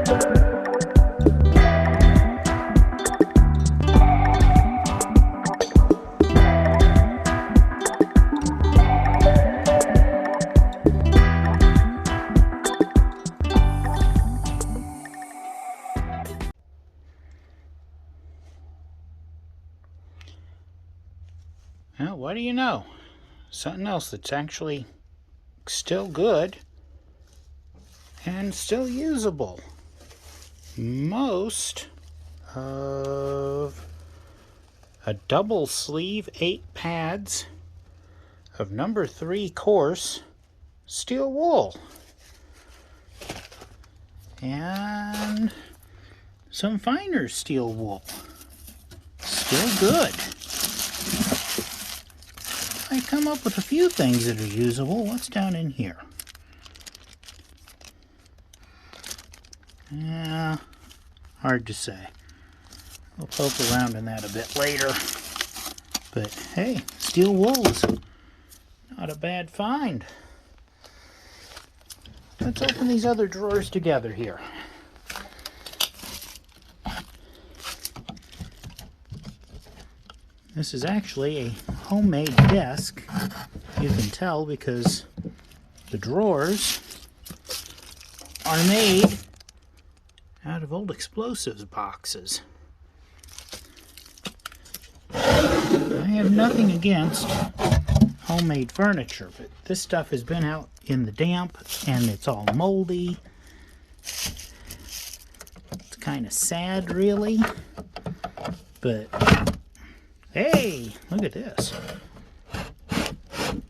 Well, what do you know? Something else that's actually still good and still usable. Most of a double sleeve 8 pads of number 3 coarse steel wool. And some finer steel wool. Still good. I come up with a few things that are usable. What's down in here? Yeah, hard to say. We'll poke around in that a bit later. But hey, steel wool's not a bad find. Let's open these other drawers together here. This is actually a homemade desk. You can tell because the drawers are made out of old explosives boxes. I have nothing against homemade furniture, but this stuff has been out in the damp and it's all moldy. It's kind of sad, really, but hey, look at this.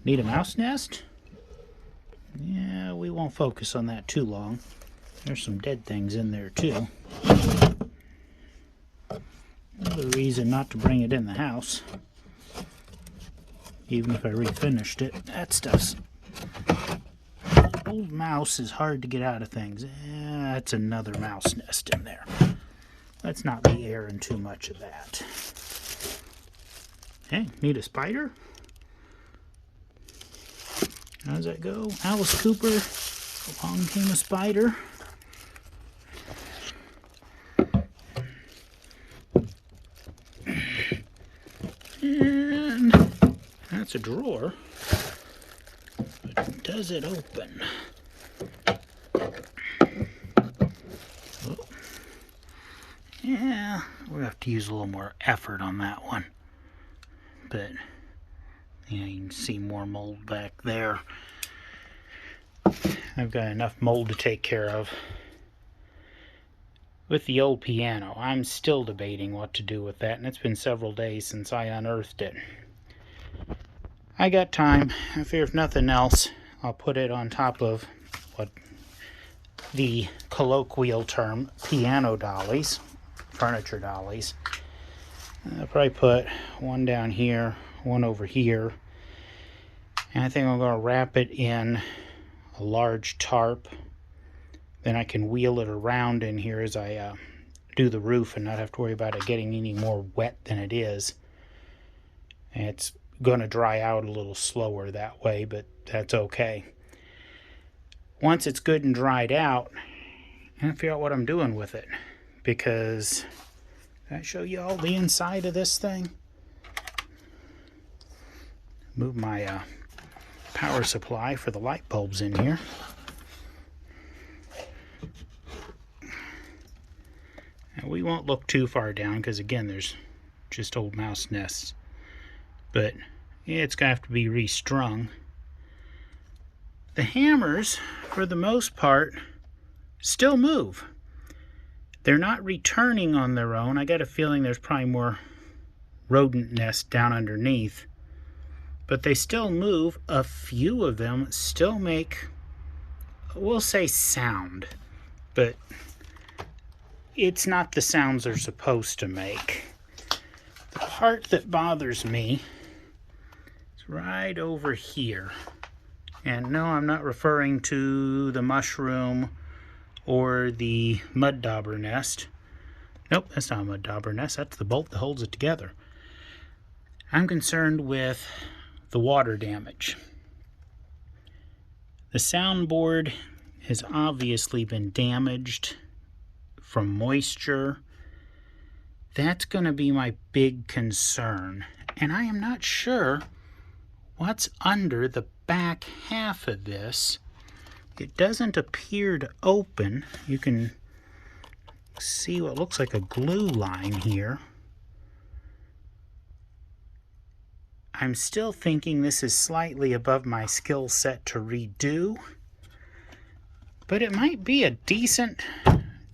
Need a mouse nest? Yeah, we won't focus on that too long. There's some dead things in there too. Another reason not to bring it in the house. Even if I refinished it, that stuff's... Old mouse is hard to get out of things. That's another mouse nest in there. Let's not be airing too much of that. Hey, need a spider? How does that go? Alice Cooper, along came a spider. And that's a drawer. But does it open? Oh. Yeah, we'll have to use a little more effort on that one. But yeah, you can see more mold back there. I've got enough mold to take care of. With the old piano, I'm still debating what to do with that, and it's been several days since I unearthed it. I got time. I figure if nothing else, I'll put it on top of what the colloquial term piano dollies, furniture dollies. I'll probably put one down here, one over here, and I think I'm going to wrap it in a large tarp. Then I can wheel it around in here as I do the roof and not have to worry about it getting any more wet than it is. And it's going to dry out a little slower that way, but that's okay. Once it's good and dried out, I'm going to figure out what I'm doing with it, because can I show you all the inside of this thing? Move my power supply for the light bulbs in here. Now, we won't look too far down because, again, there's just old mouse nests. But yeah, it's going to have to be restrung. The hammers, for the most part, still move. They're not returning on their own. I got a feeling there's probably more rodent nests down underneath. But they still move. A few of them still make, we'll say, sound. But it's not the sounds they're supposed to make. The part that bothers me is right over here. And no, I'm not referring to the mushroom or the mud dauber nest. Nope, that's not a mud dauber nest. That's the bolt that holds it together. I'm concerned with the water damage. The soundboard has obviously been damaged from moisture. That's going to be my big concern. And I am not sure what's under the back half of this. It doesn't appear to open. You can see what looks like a glue line here. I'm still thinking this is slightly above my skill set to redo, but it might be a decent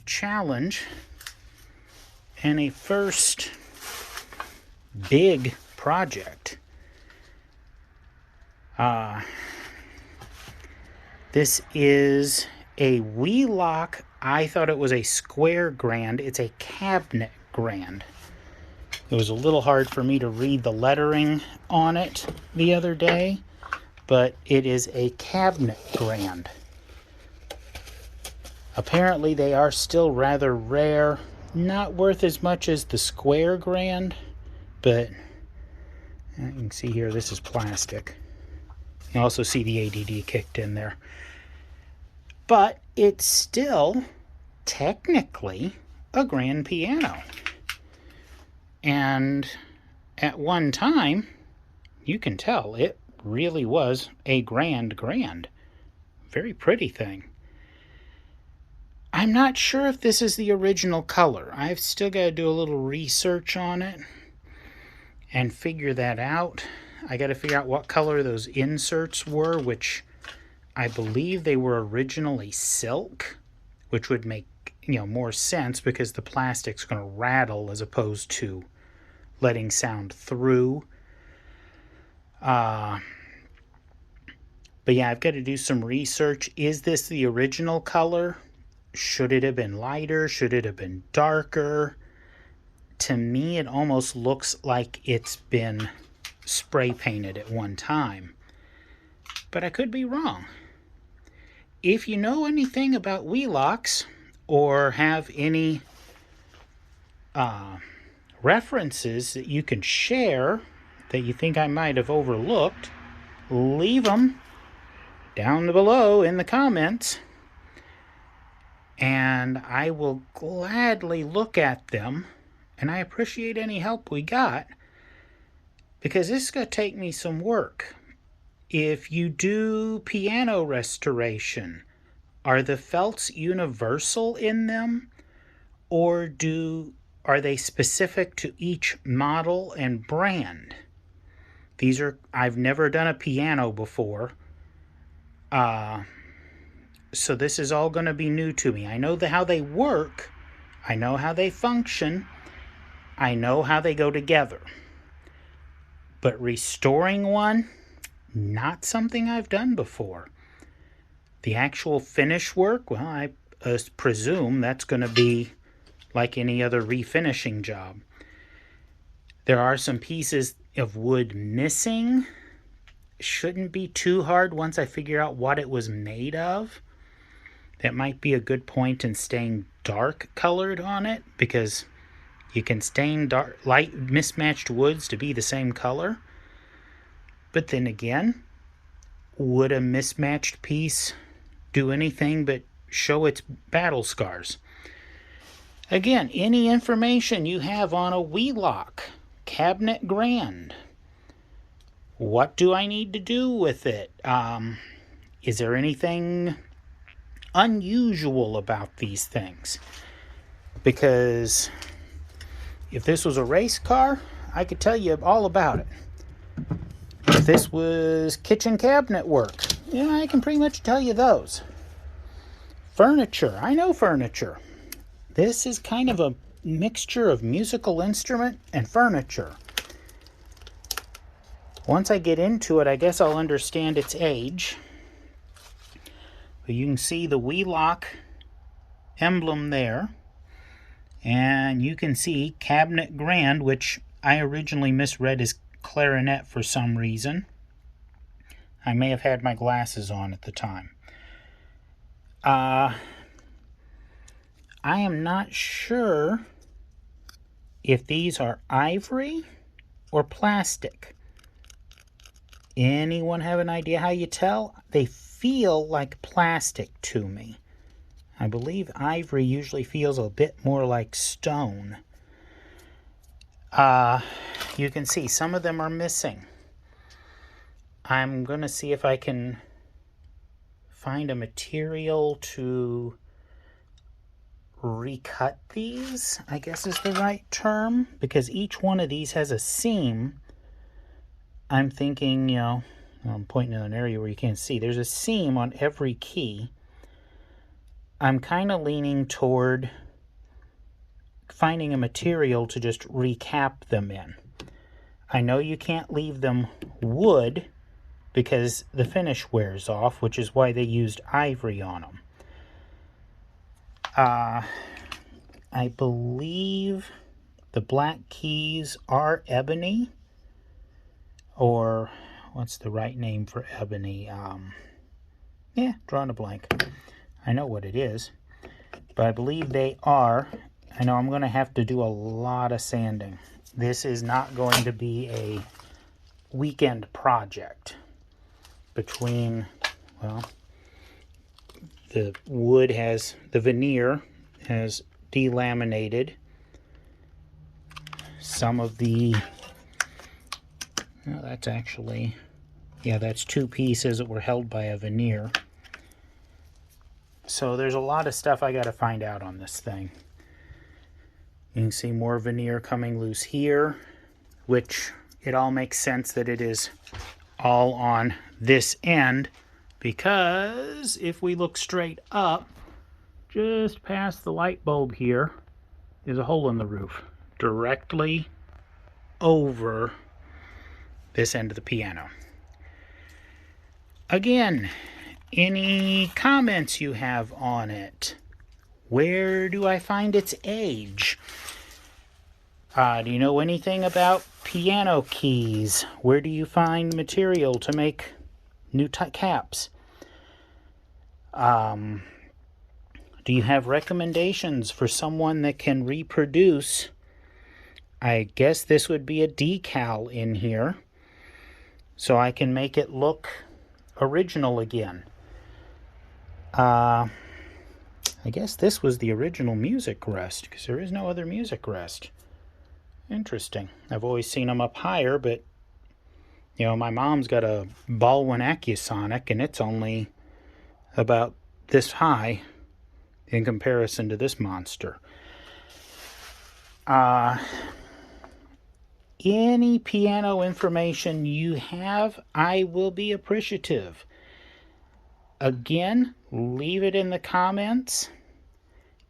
challenge and a first big project. This is a Wheelock. I thought it was a square grand. It's a cabinet grand. It was a little hard for me to read the lettering on it the other day, but it is a cabinet grand. Apparently they are still rather rare, not worth as much as the square grand, but you can see here this is plastic. You can also see the ADD kicked in there. But it's still technically a grand piano. And at one time, you can tell it really was a grand. Very pretty thing. I'm not sure if this is the original color. I've still got to do a little research on it and figure that out. I got to figure out what color those inserts were, which I believe they were originally silk, which would make, more sense because the plastic's going to rattle as opposed to letting sound through. But yeah, I've got to do some research. Is this the original color? Should it have been lighter? Should it have been darker? To me, it almost looks like it's been spray painted at one time. But I could be wrong. If you know anything about Wheelocks or have any references that you can share that you think I might have overlooked, leave them down below in the comments, and I will gladly look at them, and I appreciate any help we got, because this is going to take me some work. If you do piano restoration, are the felts universal in them, or are they specific to each model and brand? I've never done a piano before, so this is all going to be new to me. I know how they work, I know how they function, I know how they go together. But restoring one, not something I've done before. The actual finish work, well, I presume that's going to be like any other refinishing job. There are some pieces of wood missing. Shouldn't be too hard once I figure out what it was made of. That might be a good point in staying dark colored on it, because you can stain light mismatched woods to be the same color. But then again, would a mismatched piece do anything but show its battle scars? Again, any information you have on a Wheelock Cabinet Grand, what do I need to do with it? Is there anything unusual about these things? Because if this was a race car, I could tell you all about it. If this was kitchen cabinet work, I can pretty much tell you those. Furniture, I know furniture. This is kind of a mixture of musical instrument and furniture. Once I get into it, I guess I'll understand its age. But you can see the Wheelock emblem there. And you can see Cabinet Grand, which I originally misread as clarinet for some reason. I may have had my glasses on at the time. I am not sure if these are ivory or plastic. Anyone have an idea how you tell? They feel like plastic to me. I believe ivory usually feels a bit more like stone. You can see some of them are missing. I'm going to see if I can find a material to recut these, I guess is the right term, because each one of these has a seam. I'm thinking, you know, I'm pointing in an area where you can't see. There's a seam on every key. I'm kind of leaning toward finding a material to just recap them in. I know you can't leave them wood because the finish wears off, which is why they used ivory on them. I believe the black keys are ebony, or what's the right name for ebony? Yeah, drawing a blank. I know what it is, but I believe they are. I know I'm going to have to do a lot of sanding. This is not going to be a weekend project. Between, well, the wood has, the veneer has delaminated. Some of the, well, that's actually, yeah, that's two pieces that were held by a veneer. So there's a lot of stuff I got to find out on this thing. You can see more veneer coming loose here, which it all makes sense that it is all on this end, because if we look straight up, just past the light bulb here is a hole in the roof, directly over this end of the piano. Again, any comments you have on it? Where do I find its age? Do you know anything about piano keys? Where do you find material to make new caps? Do you have recommendations for someone that can reproduce? I guess this would be a decal in here, so I can make it look original again. I guess this was the original music rest, because there is no other music rest. Interesting. I've always seen them up higher, but, you know, my mom's got a Baldwin Acusonic, and it's only about this high in comparison to this monster. Any piano information you have, I will be appreciative. Again, leave it in the comments.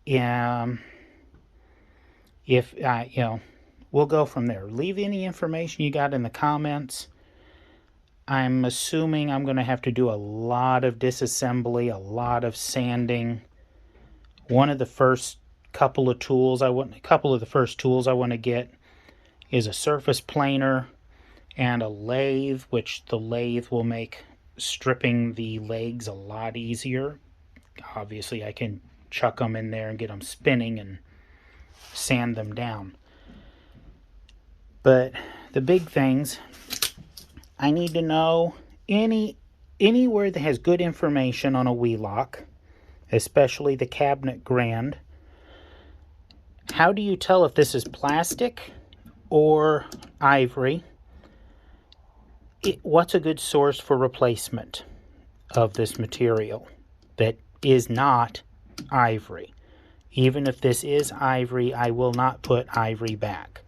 If you know, we'll go from there. Leave any information you got in the comments. I'm assuming I'm going to have to do a lot of disassembly, a lot of sanding. One of the first couple of the first tools I want to get is a surface planer and a lathe, which the lathe will make stripping the legs a lot easier. Obviously, I can chuck them in there and get them spinning and sand them down. But the big things, I need to know anywhere that has good information on a Wheelock, especially the Cabinet Grand. How do you tell if this is plastic or ivory? What's a good source for replacement of this material that is not ivory? Even if this is ivory, I will not put ivory back.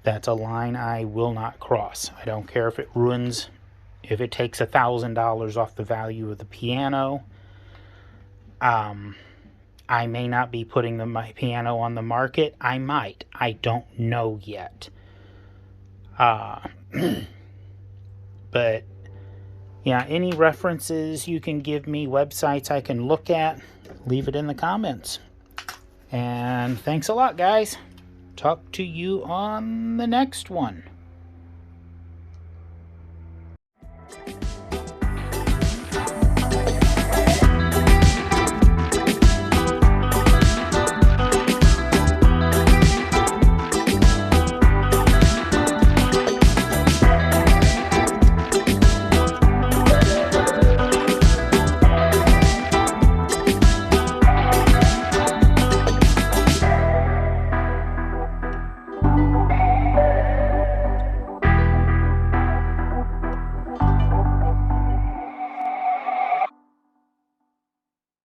That's a line I will not cross. I don't care if it ruins, if it takes $1,000 off the value of the piano. I may not be putting my piano on the market. I might. I don't know yet. But yeah, any references you can give me, websites I can look at, leave it in the comments. And thanks a lot, guys. Talk to you on the next one.